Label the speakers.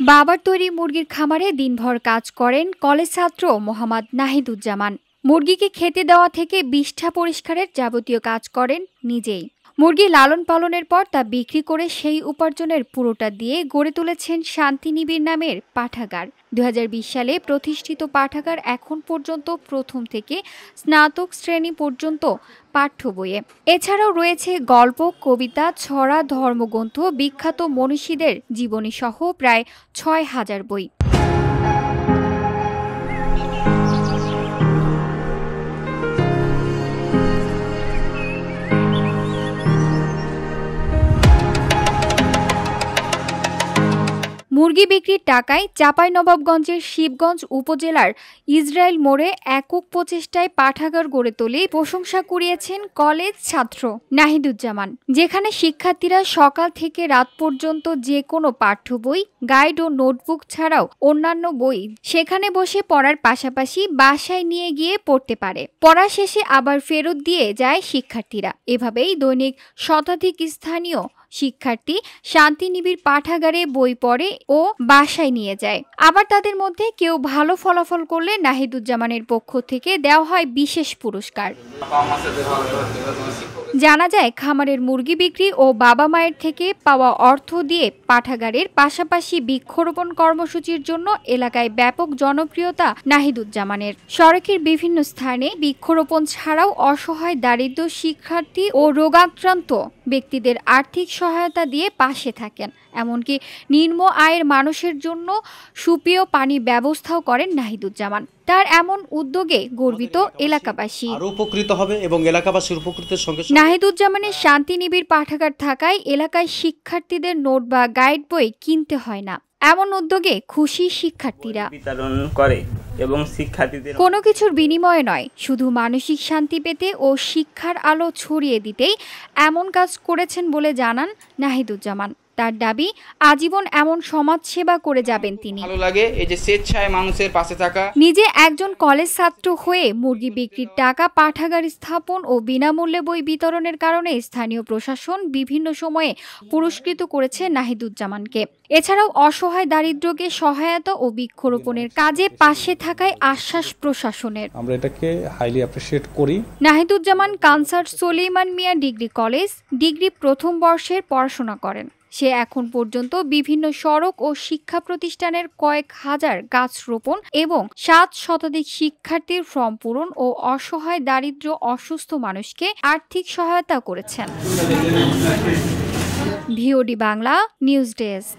Speaker 1: বাবার তৈরি মুরগির খামারে দিনভর কাজ করেন কলেজ ছাত্র মোহাম্মদ নাহিদুজ্জামান। মুরগিকে খেতে দেওয়া থেকে বিষ্ঠা পরিষ্কারের যাবতীয় কাজ করেন নিজেই। মুরগি লালন পালনের পর তা বিক্রি করে সেই উপার্জনের পুরোটা দিয়ে গড়ে তুলেছেন শান্তিনিবিড় নামের পাঠাগার। 2020 সালে প্রতিষ্ঠিত পাঠাগার এখন পর্যন্ত প্রথম থেকে স্নাতক শ্রেণী পর্যন্ত পাঠ্য বইয়ে। এছাড়াও রয়েছে গল্প, কবিতা, ছড়া, ধর্মগ্রন্থ, বিখ্যাত মনীষীদের জীবনী সহ প্রায় 6000 বই। মুরগি বিক্রির টাকায় চাঁপাইনবাবগঞ্জের শিবগঞ্জ উপজেলার ইসরায়েল মোড়ে একক প্রচেষ্টায় পাঠাগার গড়ে তুলে প্রশংসা কুড়িয়েছেন কলেজ ছাত্র নাহিদুজ্জামান, যেখানে শিক্ষার্থীরা সকাল থেকে রাত পর্যন্ত যে কোনো পাঠ্য বই, গাইড ও নোটবুক ছাড়াও অন্যান্য বই সেখানে বসে পড়ার পাশাপাশি বাসায় নিয়ে গিয়ে পড়তে পারে। পড়া শেষে আবার ফেরত দিয়ে যায় শিক্ষার্থীরা। এভাবেই দৈনিক শতাধিক স্থানীয় শিক্ষার্থী শান্তিনিবিড় পাঠাগারে বই পড়ে ও বাসায় নিয়ে যায়। আবার তাদের মধ্যে কেউ ভালো ফলাফল করলে নাহিদুজ্জামানের পক্ষ থেকে দেওয়া হয় বিশেষ পুরস্কার। জানা যায়, খামারের মুরগি বিক্রি ও বাবা মায়ের থেকে পাওয়া অর্থ দিয়ে পাঠাগারের পাশাপাশি বৃক্ষরোপণ কর্মসূচির জন্য এলাকায় ব্যাপক জনপ্রিয়তা নাহিদুজ্জামানের। সড়কের বিভিন্ন স্থানে বৃক্ষরোপণ ছাড়াও অসহায় দারিদ্র শিক্ষার্থী ও রোগাক্রান্ত ব্যক্তিদের আর্থিক সহায়তা দিয়ে পাশে থাকেন। এমনকি নিম্ন আয়ের মানুষের জন্য সুপেয় পানির ব্যবস্থাও করেন নাহিদুজ্জামান। তার এমন উদ্যোগে গর্বিত এলাকাবাসী।
Speaker 2: আরো উপকৃত হবে এবং এলাকাবাসীর উপকৃতের সঙ্গে
Speaker 1: নাহিদুজ্জামানের শান্তিনিবিড় পাঠাগার থাকায় এলাকায় শিক্ষার্থীদের নোট বা গাইড বই কিনতে হয় না। এমন উদ্যোগে খুশি শিক্ষার্থীরা।
Speaker 3: বিতরণ করে এবং শিক্ষার্থীদের
Speaker 1: কোনো কিছুর বিনিময়ে নয়, শুধু মানসিক শান্তি পেতে ও শিক্ষার আলো ছড়িয়ে দিতেই এমন কাজ করেছেন বলে জানান নাহিদুজ্জামান। তার দাবি, আজীবন এমন সমাজ সেবা করে যাবেন তিনি।
Speaker 4: ভালো লাগে এই যে স্বেচ্ছায় মানুষের পাশে থাকা।
Speaker 1: নিজে একজন কলেজ ছাত্র হয়ে মুরগি বিক্রির টাকা পাঠাগার স্থাপন ও বিনামূল্যে বই বিতরণের কারণে স্থানীয় প্রশাসন বিভিন্ন সময়ে পুরস্কৃত করেছে নাহিদুজ্জামানকে। এছাড়াও অসহায় দারিদ্র্যকে সহায়তা ও বৃক্ষরোপণের কাজে পাশে থাকায় আশ্বাস প্রশাসনের।
Speaker 5: আমরা এটাকে হাইলি অ্যাপ্রিশিয়েট করি।
Speaker 1: নাহিদুজ্জামান কানসার সুলেইমান মিয়া ডিগ্রি কলেজ ডিগ্রি প্রথম বর্ষের পড়াশোনা করেন। সে এখন পর্যন্ত বিভিন্ন সড়ক ও শিক্ষা প্রতিষ্ঠানের কয়েক হাজার গাছ রোপণ এবং 7 শতাধিক শিক্ষার্থীর ফর্ম পূরণ ও অসহায় দারিদ্র্য অসুস্থ মানুষকে আর্থিক সহায়তা করেছেন। VOD Bangla news desk.